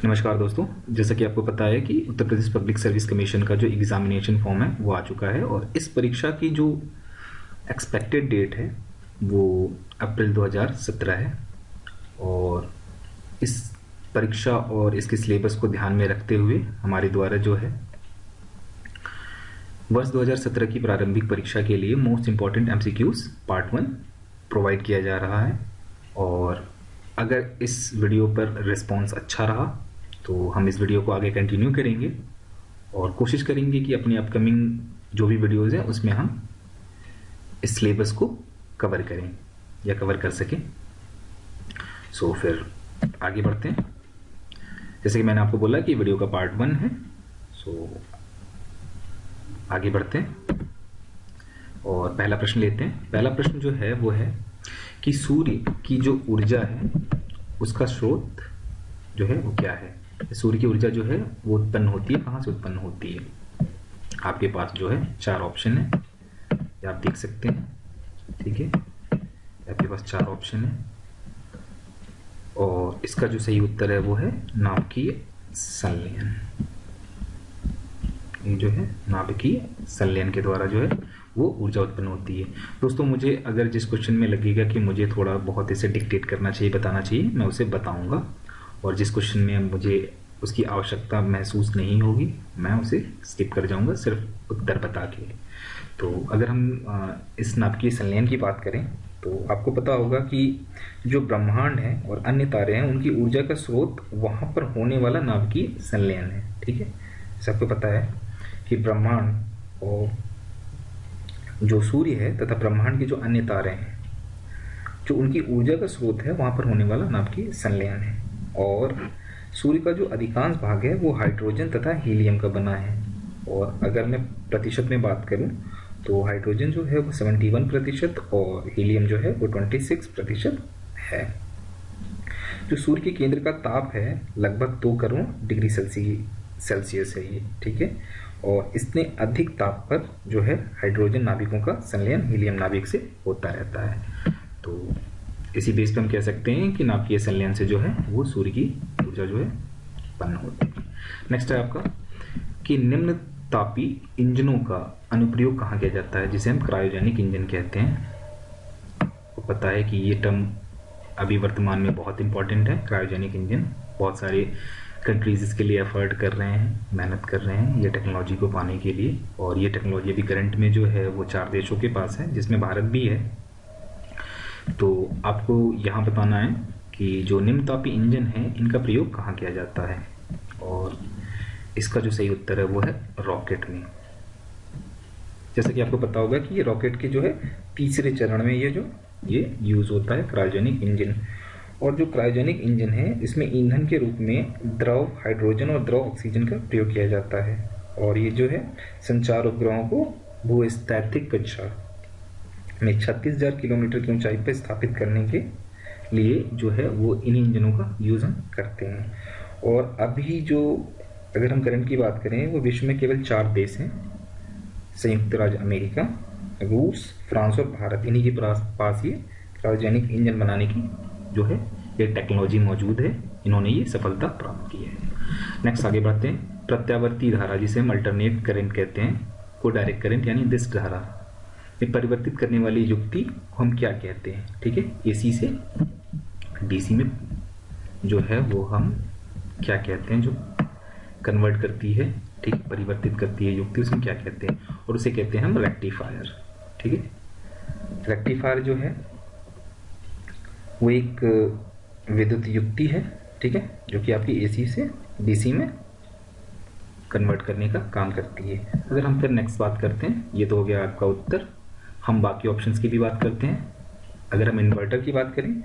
नमस्कार दोस्तों, जैसा कि आपको पता है कि Uttar Pradesh public service commission का जो एग्जामिनेशन फॉर्म है वो आ चुका है और इस परीक्षा की जो एक्सपेक्टेड डेट है वो अप्रैल 2017 है। और इस परीक्षा और इसके सिलेबस को ध्यान में रखते हुए हमारे द्वारा जो है वर्ष 2017 की प्रारंभिक परीक्षा के लिए most important MCQs part 1 provide किया जा रहा है। और अगर इस वीडियो पर रिस्पॉन्स अच्छा रहा तो हम इस वीडियो को आगे कंटिन्यू करेंगे और कोशिश करेंगे कि अपनी अपकमिंग जो भी वीडियोज़ हैं उसमें हम इस सिलेबस को कवर करें या कवर कर सकें। सो फिर आगे बढ़ते हैं। जैसे कि मैंने आपको बोला कि वीडियो का पार्ट 1 है, सो आगे बढ़ते हैं और पहला प्रश्न लेते हैं। पहला प्रश्न जो है वो है कि सूर्य की जो ऊर्जा है उसका स्रोत जो है वो क्या है। सूर्य की ऊर्जा जो है वो उत्पन्न होती है, कहाँ से उत्पन्न होती है। आपके पास जो है 4 ऑप्शन है, ये आप देख सकते हैं, ठीक है। आपके पास 4 ऑप्शन है और इसका जो सही उत्तर है वो है नाभिकीय संलयन। ये जो है नाभिकीय संलयन के द्वारा जो है वो ऊर्जा उत्पन्न होती है। दोस्तों, मुझे अगर जिस क्वेश्चन में लगेगा कि मुझे थोड़ा बहुत इसे डिक्टेट करना चाहिए, बताना चाहिए, मैं उसे बताऊंगा। और जिस क्वेश्चन में मुझे उसकी आवश्यकता महसूस नहीं होगी मैं उसे स्किप कर जाऊंगा, सिर्फ उत्तर बता के। तो अगर हम इस नाभिकीय संलयन की बात करें तो आपको पता होगा कि जो ब्रह्मांड है और अन्य तारे हैं उनकी ऊर्जा का स्रोत वहां पर होने वाला नाभिकीय संलयन है, ठीक है। सबको पता है कि ब्रह्मांड और जो सूर्य है तथा ब्रह्मांड के जो अन्य तारे हैं जो उनकी ऊर्जा का स्रोत है वहां पर होने वाला नाभिकीय संलयन है। और सूर्य का जो अधिकांश भाग है वो हाइड्रोजन तथा हीलियम का बना है। और अगर मैं प्रतिशत में बात करूं तो हाइड्रोजन जो है वो 71% और हीलियम जो है वो 26% है। जो सूर्य के केंद्र का ताप है लगभग 2 करोड़ डिग्री सेल्सियस है ये, ठीक है। और इतने अधिक ताप पर जो है हाइड्रोजन नाभिकों का संलयन हीलियम नाभिक से होता रहता है। तो इसी बेस पे हम कह सकते हैं कि नाभिकीय संलयन से जो है वो सूर्य की ऊर्जा जो है उत्पन्न होती है। नेक्स्ट है आपका कि निम्न तापी इंजनों का अनुप्रयोग कहाँ किया जाता है, जिसे हम क्रायोजेनिक इंजन कहते हैं। आपको पता है कि ये टर्म अभी वर्तमान में बहुत इंपॉर्टेंट है। क्रायोजेनिक इंजन, बहुत सारे कंट्रीज इसके लिए एफर्ट कर रहे हैं, मेहनत कर रहे हैं ये टेक्नोलॉजी को पाने के लिए। और ये टेक्नोलॉजी अभी करंट में जो है वो 4 देशों के पास है, जिसमें भारत भी है। तो आपको यहाँ बताना है कि जो निम्नतापी इंजन है इनका प्रयोग कहाँ किया जाता है। और इसका जो सही उत्तर है वो है रॉकेट में। जैसा कि आपको पता होगा कि ये रॉकेट के जो है तीसरे चरण में ये यूज होता है क्रायोजेनिक इंजन। और जो क्रायोजेनिक इंजन है इसमें ईंधन के रूप में द्रव हाइड्रोजन और द्रव ऑक्सीजन का प्रयोग किया जाता है। और ये जो है संचार उपग्रहों को भूस्थैतिक कक्षा में 36,000 किलोमीटर की ऊंचाई पर स्थापित करने के लिए जो है वो इन इंजनों का यूज हम करते हैं। और अभी जो अगर हम करंट की बात करें वो विश्व में केवल 4 देश हैं, संयुक्त राज्य अमेरिका, रूस, फ्रांस और भारत। इन्हीं के पास ये क्रायोजेनिक इंजन बनाने की जो है ये टेक्नोलॉजी मौजूद है, इन्होंने ये सफलता प्राप्त की है। नेक्स्ट आगे बढ़ते हैं। प्रत्यावर्ती धारा, जिसे हम अल्टरनेट करंट कहते हैं, को डायरेक्ट करंट यानी दिस धारा में परिवर्तित करने वाली युक्ति को हम क्या कहते हैं, ठीक है। एसी से डीसी में जो है वो हम क्या कहते हैं, जो कन्वर्ट करती है, ठीक, परिवर्तित करती है युक्ति, उसे क्या कहते हैं। और उसे कहते हैं हम रेक्टिफायर, ठीक है। रेक्टिफायर जो है वो एक विद्युत युक्ति है, ठीक है, जो कि आपकी एसी से डीसी में कन्वर्ट करने का काम करती है। अगर हम फिर नेक्स्ट बात करते हैं, ये तो हो गया आपका उत्तर। हम बाकी ऑप्शंस की भी बात करते हैं। अगर हम इन्वर्टर की बात करें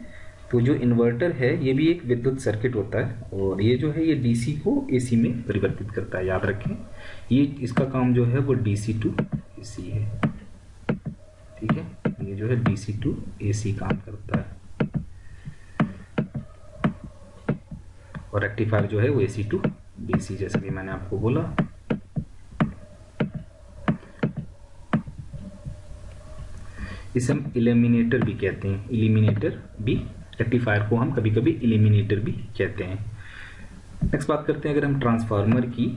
तो जो इन्वर्टर है ये भी एक विद्युत सर्किट होता है और ये जो है ये डीसी को एसी में परिवर्तित करता है। याद रखें, ये इसका काम जो है वो डीसी टू एसी है, ठीक है। ये जो है डीसी टू एसी काम करता है और रेक्टिफायर जो है वो एसी टू डीसी, जैसे कि मैंने आपको बोला। इसे हम इल्यूमिनेटर भी कहते हैं, इल्यूमिनेटर भी, रेक्टिफायर को हम कभी कभी इल्यूमिनेटर भी कहते हैं। नेक्स्ट बात करते हैं अगर हम ट्रांसफार्मर की,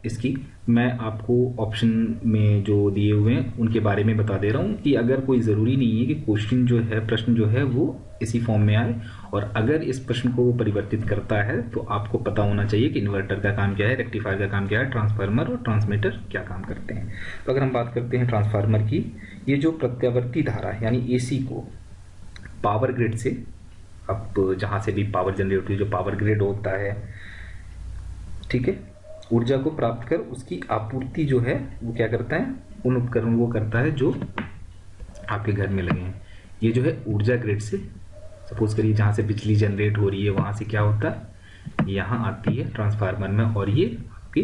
इसकी मैं आपको ऑप्शन में जो दिए हुए हैं उनके बारे में बता दे रहा हूँ कि अगर कोई ज़रूरी नहीं है कि क्वेश्चन जो है, प्रश्न जो है वो इसी फॉर्म में आए, और अगर इस प्रश्न को वो परिवर्तित करता है तो आपको पता होना चाहिए कि इन्वर्टर का काम क्या है, रेक्टिफायर का काम क्या है, ट्रांसफार्मर और ट्रांसमीटर क्या काम करते हैं। तो अगर हम बात करते हैं ट्रांसफार्मर की, ये जो प्रत्यावर्ती धारा यानी AC को पावर ग्रिड से, अब जहाँ से भी पावर जनरेट होती है, जो पावर ग्रिड होता है, ठीक है, ऊर्जा को प्राप्त कर उसकी आपूर्ति जो है वो क्या करता है, उन उपकरणों को करता है जो आपके घर में लगे हैं। ये जो है ऊर्जा ग्रिड से, सपोज करिए जहाँ से बिजली जनरेट हो रही है वहाँ से क्या होता है, यहाँ आती है ट्रांसफार्मर में, और ये आपके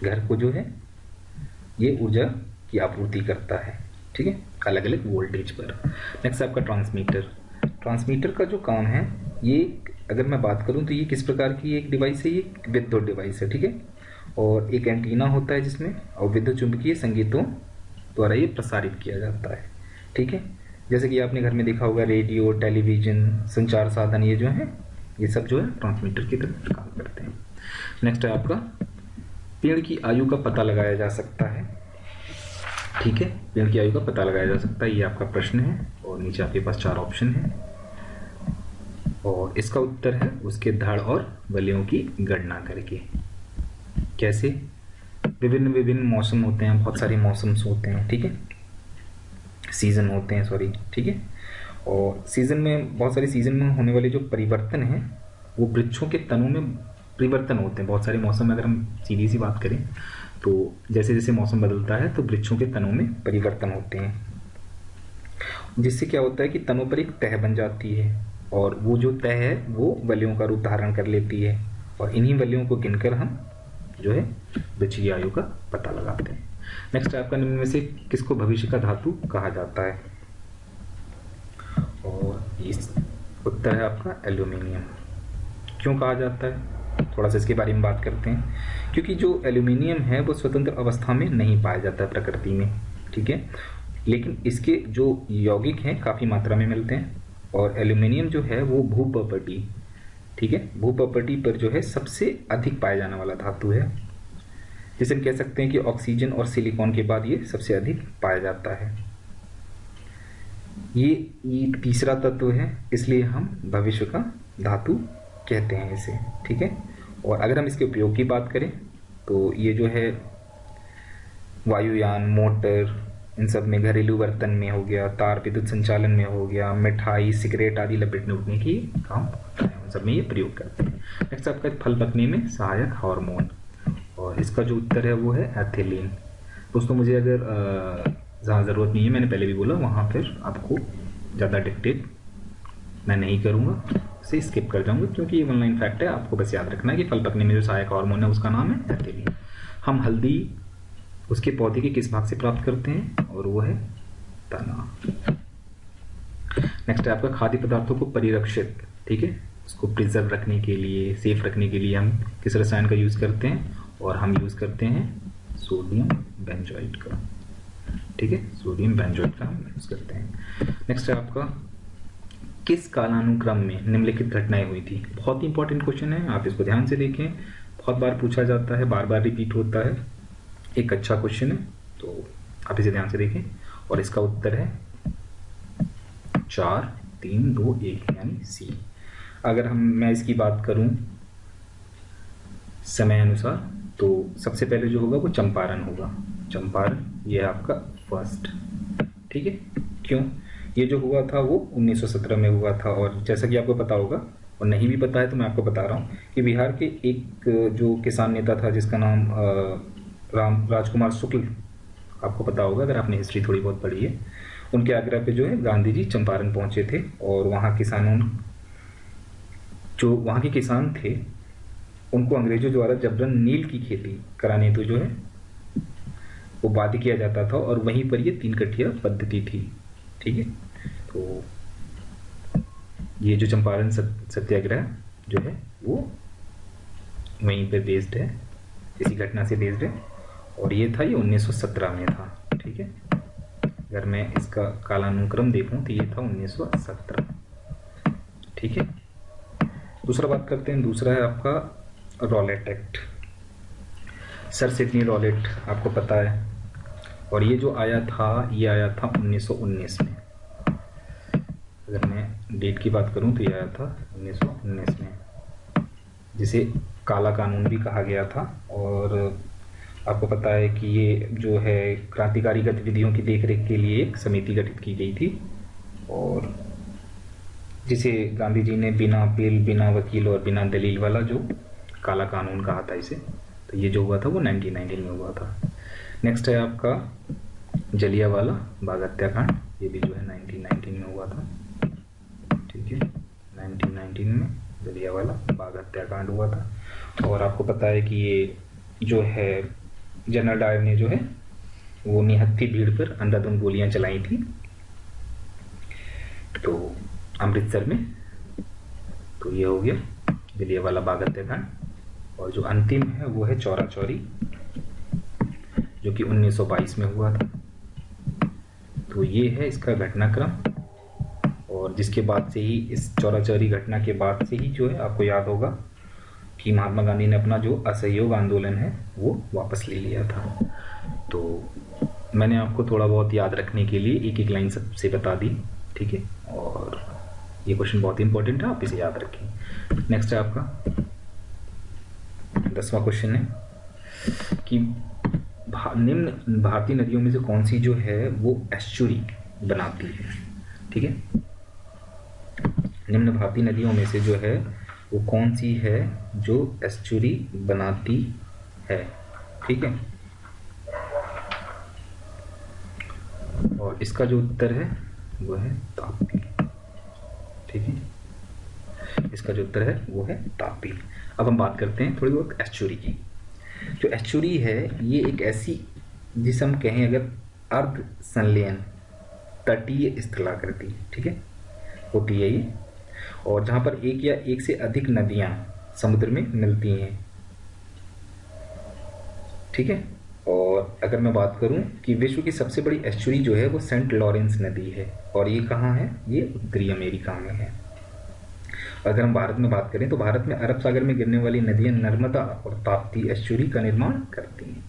घर को जो है ये ऊर्जा की आपूर्ति करता है, ठीक है, अलग अलग वोल्टेज पर। नेक्स्ट आपका ट्रांसमीटर। ट्रांसमीटर का जो काम है, ये अगर मैं बात करूं तो ये किस प्रकार की एक डिवाइस है, ये विद्युत डिवाइस है, ठीक है, और एक एंटीना होता है जिसमें, और विद्युत चुंबकीय संकेतों द्वारा ये प्रसारित किया जाता है, ठीक है। जैसे कि आपने घर में देखा होगा रेडियो, टेलीविजन, संचार साधन, ये जो है ये सब जो है ट्रांसमीटर की तरह काम करते हैं। नेक्स्ट है आपका पेड़ की आयु का पता लगाया जा सकता है, ठीक है, पेड़ की आयु का पता लगाया जा सकता है, ये आपका प्रश्न है, और नीचे आपके पास 4 ऑप्शन है, और इसका उत्तर है उसके धड़ और वलयों की गणना करके। कैसे? विभिन्न विभिन्न मौसम होते हैं, बहुत सारे मौसम्स होते हैं, ठीक है, सीजन होते हैं, सॉरी, ठीक है, और सीजन में बहुत सारे सीजन में होने वाले जो परिवर्तन हैं वो वृक्षों के तनों में परिवर्तन होते हैं। बहुत सारे मौसम में अगर हम सीधी सी बात करें तो जैसे जैसे मौसम बदलता है तो वृक्षों के तनों में परिवर्तन होते हैं, जिससे क्या होता है कि तनों पर एक तह बन जाती है, और वो जो तह है वो वलयों का रूप धारण कर लेती है, और इन्हीं वलयों को गिनकर हम जो है वृक्ष की आयु का पता लगाते हैं। नेक्स्ट आपका निम्न में से किसको भविष्य का धातु कहा जाता है, और इस उत्तर है आपका एल्यूमिनियम। क्यों कहा जाता है, थोड़ा सा इसके बारे में बात करते हैं। क्योंकि जो एल्यूमिनियम है वो स्वतंत्र अवस्था में नहीं पाया जाता प्रकृति में, ठीक है, लेकिन इसके जो यौगिक हैं काफ़ी मात्रा में मिलते हैं, और एल्यूमिनियम जो है वो भूप्रॉपर्टी, ठीक है, भूप्रॉपर्टी पर जो है सबसे अधिक पाया जाने वाला धातु है। जैसे हम कह सकते हैं कि ऑक्सीजन और सिलिकॉन के बाद ये सबसे अधिक पाया जाता है। ये एक तीसरा तत्व है, इसलिए हम भविष्य का धातु कहते हैं इसे, ठीक है। और अगर हम इसके उपयोग की बात करें तो ये जो है वायुयान, मोटर, इन सब में, घरेलू बर्तन में हो गया, तार विद्युत संचालन में हो गया, मिठाई, सिगरेट आदि लपेटने उठने की काम होता है, उन सब में ये प्रयोग करते हैं। नेक्स्ट आपका फल पकने में सहायक हार्मोन, और इसका जो उत्तर है वो है एथिलीन। दोस्तों मुझे अगर जहाँ ज़रूरत नहीं है, मैंने पहले भी बोला, वहाँ फिर आपको ज़्यादा डिक्टेट मैं नहीं करूँगा, उसे स्किप कर जाऊँगा, क्योंकि ये ऑनलाइन फैक्ट है, आपको बस याद रखना है कि फल पकने में जो सहायक हार्मोन है उसका नाम है एथिलीन। हम हल्दी उसके पौधे के किस भाग से प्राप्त करते हैं, और वो है तना। नेक्स्ट है आपका खाद्य पदार्थों को परिरक्षित, ठीक है, उसको प्रिजर्व रखने के लिए, सेफ रखने के लिए हम किस रसायन का यूज़ करते हैं, और हम यूज़ करते हैं सोडियम बेंजोएट का, ठीक है, सोडियम बेंजोएट का हम यूज़ करते हैं। नेक्स्ट है आपका किस कालानुक्रम में निम्नलिखित घटनाएं हुई थी। बहुत ही इंपॉर्टेंट क्वेश्चन है, आप इसको ध्यान से देखें, बहुत बार पूछा जाता है, बार बार रिपीट होता है, एक अच्छा क्वेश्चन है, तो आप इसे ध्यान से देखें, और इसका उत्तर है 4, 3, 2, 1 यानी सी। अगर मैं इसकी बात करूं समय अनुसार तो सबसे पहले जो होगा वो चंपारण होगा, चंपारण ये है आपका फर्स्ट, ठीक है। क्यों? ये जो हुआ था वो 1917 में हुआ था, और जैसा कि आपको पता होगा, और नहीं भी पता है तो मैं आपको बता रहा हूँ कि बिहार के एक जो किसान नेता था जिसका नाम राजकुमार शुक्ल, आपको पता होगा अगर आपने हिस्ट्री थोड़ी बहुत पढ़ी है, उनके आग्रह पे जो है गांधी जी चंपारण पहुंचे थे, और वहाँ किसानों, जो वहाँ के किसान थे, उनको अंग्रेजों द्वारा जबरन नील की खेती कराने तो जो है वो बाध्य किया जाता था, और वहीं पर ये 3 कठिया पद्धति थी, ठीक है। तो ये जो चंपारण सत्याग्रह जो है वो वहीं पे बेस्ड है, इसी घटना से बेस्ड है, और ये था, ये 1917 में था, ठीक है। अगर मैं इसका कालानुक्रम देखूं तो ये था 1917, ठीक है। दूसरा बात करते हैं, दूसरा है आपका Rowlatt act. Sir Sydney Rowlatt आपको पता है, और ये जो आया था, ये आया था 1919 में। अगर मैं डेट की बात करूं तो ये आया था 1919 में, जिसे काला कानून भी कहा गया था। और आपको पता है कि ये जो है क्रांतिकारी गतिविधियों की देखरेख के लिए एक समिति गठित की गई थी, और जिसे गांधी जी ने बिना अपील, बिना वकील और बिना दलील वाला जो काला कानून कहा था इसे। तो ये जो हुआ था वो 1919 में हुआ था। नेक्स्ट है आपका जलियांवाला बाग हत्याकांड, ये भी जो है 1919 में हुआ था। ठीक है, 1919 में जलियांवाला बाग हत्याकांड हुआ था। और आपको पता है कि ये जो है जनरल डायर ने जो है वो निहत्थी भीड़ पर अंधाधुंध गोलियां चलाई थी, तो अमृतसर में। तो ये हो गया जलियांवाला बाग हत्याकांड। और जो अंतिम है वो है चौरा चौरी, जो कि 1922 में हुआ था। तो ये है इसका घटनाक्रम, और जिसके बाद से ही, इस चौरा चौरी घटना के बाद से ही जो है आपको याद होगा कि महात्मा गांधी ने अपना जो असहयोग आंदोलन है वो वापस ले लिया था। तो मैंने आपको थोड़ा बहुत याद रखने के लिए एक एक लाइन सबसे बता दी। ठीक है, और ये क्वेश्चन बहुत इंपॉर्टेंट है, आप इसे याद रखें। नेक्स्ट है आपका 10वां क्वेश्चन है कि निम्न भारतीय नदियों में से कौन सी जो है वो एस्चुरी बनाती है। ठीक है, निम्न भारतीय नदियों में से जो है वो कौन सी है जो एस्चुरी बनाती है। ठीक है, और इसका जो उत्तर है वो है तापी। ठीक है, इसका जो उत्तर है वो है तापी। अब हम बात करते हैं थोड़ी बहुत एस्चुरी की। जो एस्चुरी है ये एक ऐसी, जिसे हम कहें अगर अर्ध संलयन तटीय स्थलाकृति, ठीक है, होती है ये, और जहां पर एक या एक से अधिक नदियां समुद्र में मिलती हैं। ठीक है, और अगर मैं बात करूं कि विश्व की सबसे बड़ी एस्चुरी जो है वो सेंट लॉरेंस नदी है, और ये कहाँ है, ये उत्तरी अमेरिका में है। अगर हम भारत में बात करें तो भारत में अरब सागर में गिरने वाली नदियां नर्मदा और ताप्ती एस्चुरी का निर्माण करती हैं।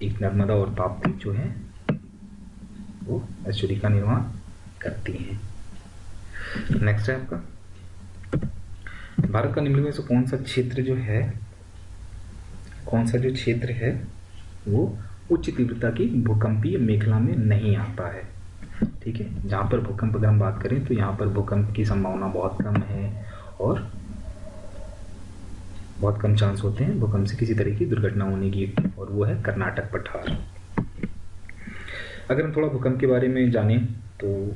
एक नर्मदा और ताप्ती जो है वो एस्चुरी का निर्माण करती हैं। नेक्स्ट है आपका, भारत का निम्न में से कौन सा क्षेत्र जो है, कौन सा जो क्षेत्र है वो उच्च तीव्रता की भूकंपीय मेखला में नहीं आता है। ठीक है, जहां पर भूकंप अगर हम बात करें तो यहाँ पर भूकंप की संभावना बहुत कम है, और बहुत कम चांस होते हैं भूकंप से किसी तरह की दुर्घटना होने की, और वो है कर्नाटक पठार। अगर हम थोड़ा भूकंप के बारे में जानें तो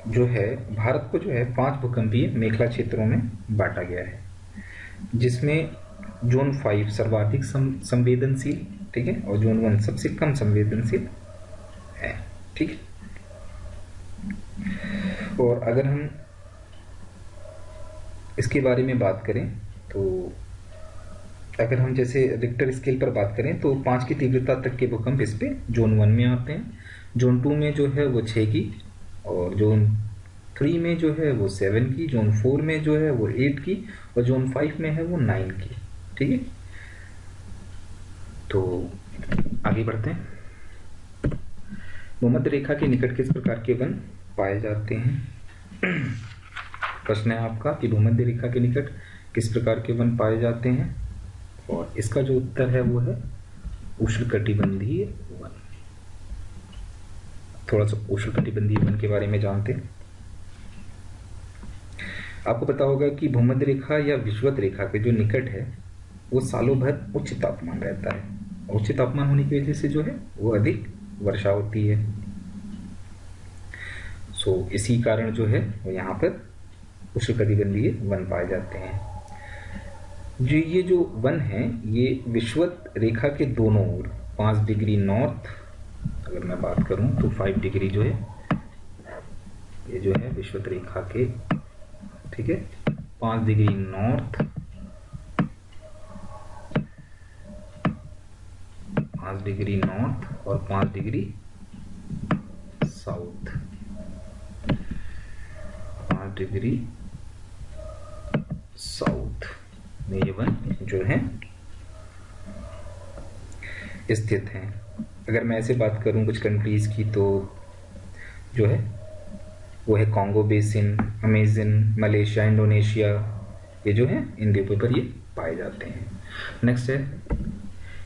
जो है भारत को जो है 5 भूकंपीय मेखला क्षेत्रों में बांटा गया है, जिसमें जोन 5 सर्वाधिक संवेदनशील, ठीक है, और जोन 1 सबसे कम संवेदनशील है। ठीक है, और अगर हम इसके बारे में बात करें तो अगर हम जैसे रिक्टर स्केल पर बात करें तो 5 की तीव्रता तक के भूकंप इस पे जोन 1 में आते हैं, जोन 2 में जो है वो 6 की, और जोन 3 में जो है वो 7 की, जोन 4 में जो है वो 8 की, और जोन 5 में है वो 9 की। ठीक है, तो आगे बढ़ते हैं। भूमध्य रेखा के निकट किस प्रकार के वन पाए जाते हैं। प्रश्न है आपका कि भूमध्य रेखा के निकट किस प्रकार के वन पाए जाते हैं, और इसका जो उत्तर है वो है उष्णकटिबंधीय वन। थोड़ा सा उष्णकटिबंधीय वन के बारे में जानते हैं। आपको पता होगा कि भूमध्य रेखा या विषुवत रेखा के जो निकट है वो सालों भर उच्च तापमान रहता है, उच्च तापमान होने की वजह से जो है वो अधिक वर्षा होती है। सो इसी कारण जो है वो यहाँ पर उष्णकटिबंधीय वन पाए जाते हैं। जो ये जो वन है ये विषुवत रेखा के दोनों ओर 5 डिग्री नॉर्थ, अगर मैं बात करूं तो 5 डिग्री जो है ये जो है विषुवत रेखा के, ठीक है, 5 डिग्री नॉर्थ, 5 डिग्री नॉर्थ और 5 डिग्री साउथ, 5 डिग्री साउथ में ये वन जो है स्थित हैं। अगर मैं ऐसे बात करूं कुछ कंट्रीज की तो जो है वो है Congo basin, Amazon, Malaysia, Indonesia, ये जो है इन द्वीपों पर ये पाए जाते हैं। नेक्स्ट है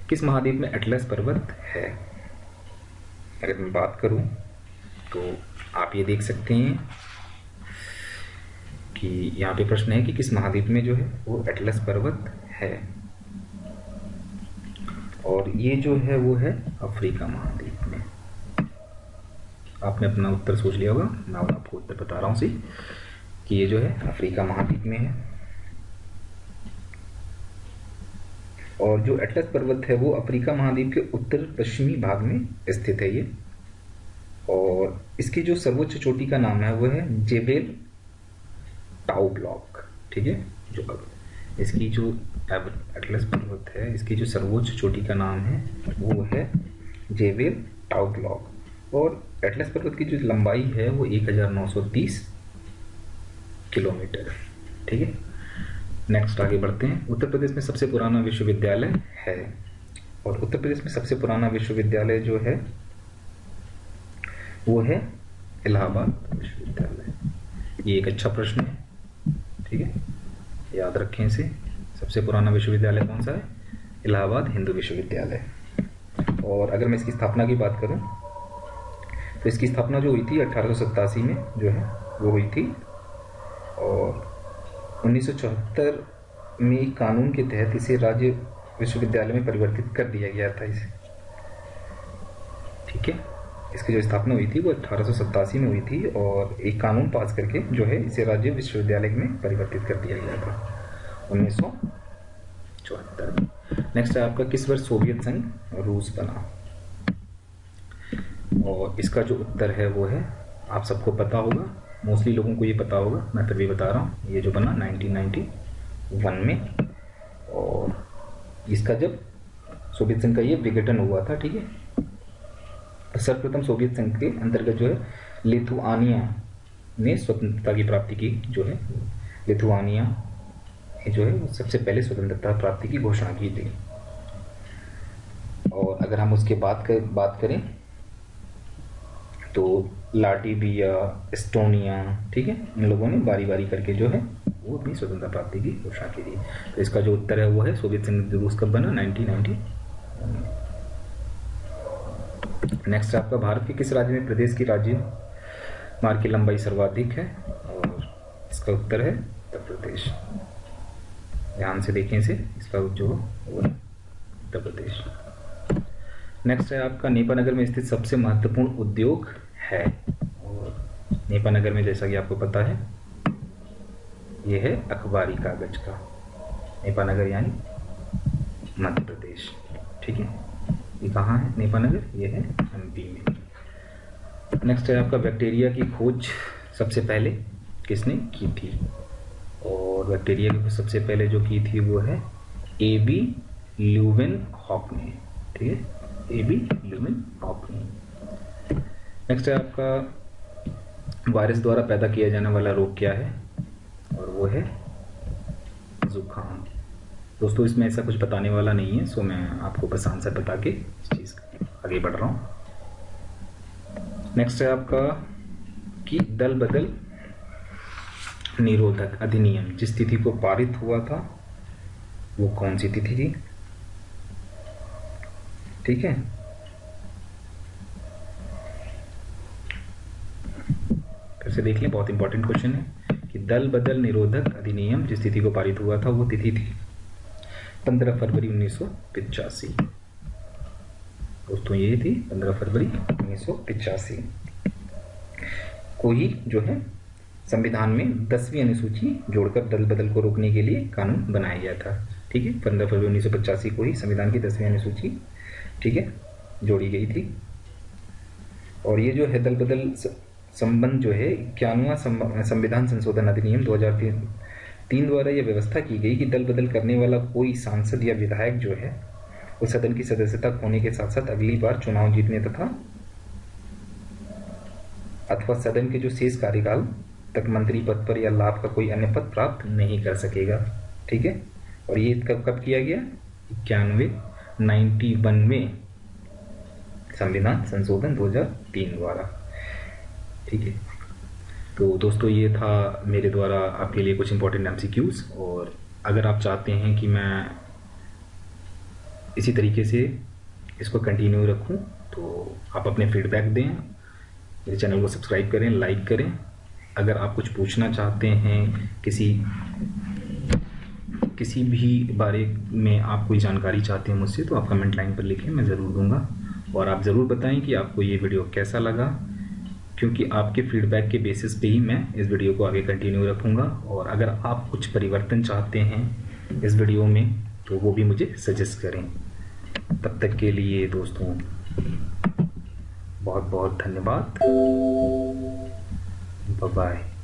किस महाद्वीप में एटलस पर्वत है। अगर मैं बात करूं तो आप ये देख सकते हैं कि यहाँ पे प्रश्न है कि किस महाद्वीप में जो है वो एटलस पर्वत है, और ये जो है वो है अफ्रीका महाद्वीप में। आपने अपना उत्तर सोच लिया होगा, मैं आपको उत्तर बता रहा हूँ सी कि ये जो है अफ्रीका महाद्वीप में है। और जो एटलस पर्वत है वो अफ्रीका महाद्वीप के उत्तर पश्चिमी भाग में स्थित है ये, और इसकी जो सर्वोच्च चोटी का नाम है वो है जेबेल टाउ ब्लॉक। ठीक है, जो इसकी जो एटलस पर्वत है इसकी जो सर्वोच्च चोटी का नाम है वो है जेबेल टाउ ब्लॉक, और एटलस पर्वत की जो लंबाई है वो 1930 किलोमीटर। ठीक है, नेक्स्ट आगे बढ़ते हैं। उत्तर प्रदेश में सबसे पुराना विश्वविद्यालय है, और उत्तर प्रदेश में सबसे पुराना विश्वविद्यालय जो है वो है इलाहाबाद विश्वविद्यालय। ये एक अच्छा प्रश्न है, ठीक है, याद रखें इसे। सबसे पुराना विश्वविद्यालय कौन सा है? इलाहाबाद हिंदू विश्वविद्यालय। और अगर मैं इसकी स्थापना की बात करूं तो इसकी स्थापना जो हुई थी 1887 में जो है वो हुई थी, और 1974 में कानून के तहत इसे राज्य विश्वविद्यालय में परिवर्तित कर दिया गया था इसे। ठीक है, इसकी जो स्थापना हुई थी वो 1887 में हुई थी, और एक कानून पास करके जो है इसे राज्य विश्वविद्यालय में परिवर्तित कर दिया गया था 1974 में। नेक्स्ट है आपका किस वर्ष सोवियत संघ रूस बना, और इसका जो उत्तर है वो है, आप सबको पता होगा, मोस्टली लोगों को ये पता होगा, मैं फिर भी बता रहा हूँ। ये जो बना 1991 में, और इसका जब सोवियत संघ का ये विघटन हुआ था। ठीक है, सर्वप्रथम सोवियत संघ के अंतर्गत जो है लिथुआनिया ने स्वतंत्रता की प्राप्ति की, जो है लिथुआनिया जो है सबसे पहले स्वतंत्रता प्राप्ति की घोषणा की थी। और अगर हम उसके बात करें तो लाटविया, एस्टोनिया, ठीक है, इन लोगों ने बारी बारी करके जो है वो अपनी स्वतंत्रता प्राप्ति की घोषणा की थी। तो इसका जो उत्तर है वो है सोवियत संघ रूस कब बना? 1990। नेक्स्ट आपका भारत के किस राज्य में प्रदेश की राज्य मार्ग की लंबाई सर्वाधिक है, और इसका उत्तर है उत्तर प्रदेश। ध्यान से देखें इसे, इसका जो वो है उत्तर प्रदेश। नेक्स्ट है आपका नेपानगर में स्थित सबसे महत्वपूर्ण उद्योग है, और नेपानगर में जैसा कि आपको पता है ये है अखबारी कागज का, नेपानगर यानी मध्य प्रदेश। ठीक है, ये कहाँ है नेपानगर? ये है एमपी में। नेक्स्ट है आपका बैक्टीरिया की खोज सबसे पहले किसने की थी, और बैक्टीरिया की खोज सबसे पहले जो की थी वो है एबी ल्यूवेनहॉक ने। ठीक है, एबी ल्यूवेनहॉक ने। नेक्स्ट है आपका वायरस द्वारा पैदा किया जाने वाला रोग क्या है, और वो है जुकाम। दोस्तों इसमें ऐसा कुछ बताने वाला नहीं है, सो मैं आपको बस आंसर बता के इस चीज आगे बढ़ रहा हूं। नेक्स्ट है आपका कि दल बदल निरोधक अधिनियम जिस तिथि को पारित हुआ था वो कौन सी तिथि थी? ठीक है, फिर से देख लें, बहुत इंपॉर्टेंट क्वेश्चन है कि दल बदल निरोधक अधिनियम जिस तिथि को पारित हुआ था वो तिथि थी 15 फरवरी 1985। दोस्तों ये थी 15 फरवरी 1985 को ही जो है संविधान में 10वीं अनुसूची जोड़कर दल बदल को रोकने के लिए कानून बनाया गया था। ठीक है, 15 फरवरी 1985 को ही संविधान की 10वीं अनुसूची, ठीक है, जोड़ी गई थी। और ये जो है दल बदल संबंध जो है 91वां संविधान संशोधन अधिनियम 2003 द्वारा यह व्यवस्था की गई कि दल बदल करने वाला कोई सांसद या विधायक जो है वो सदन की सदस्यता खोने के साथ साथ अगली बार चुनाव जीतने अथवा सदन के जो शेष कार्यकाल तक मंत्री पद पर या लाभ का कोई अन्य पद प्राप्त नहीं कर सकेगा। ठीक है। और ये कब कब किया गया? 91 संविधान संशोधन 2003 द्वारा। ठीक है। तो दोस्तों ये था मेरे द्वारा आपके लिए कुछ इंपॉर्टेंट एमसीक्यूज। और अगर आप चाहते हैं कि मैं इसी तरीके से इसको कंटिन्यू रखूं तो आप अपने फीडबैक दें, मेरे चैनल को सब्सक्राइब करें, लाइक करें। अगर आप कुछ पूछना चाहते हैं, किसी भी बारे में आप कोई जानकारी चाहते हैं मुझसे, तो आप कमेंट लाइन पर लिखें, मैं ज़रूर दूंगा। और आप ज़रूर बताएं कि आपको ये वीडियो कैसा लगा, क्योंकि आपके फीडबैक के बेसिस पे ही मैं इस वीडियो को आगे कंटिन्यू रखूंगा। और अगर आप कुछ परिवर्तन चाहते हैं इस वीडियो में तो वो भी मुझे सजेस्ट करें। तब तक के लिए दोस्तों बहुत बहुत धन्यवाद। Bye bye.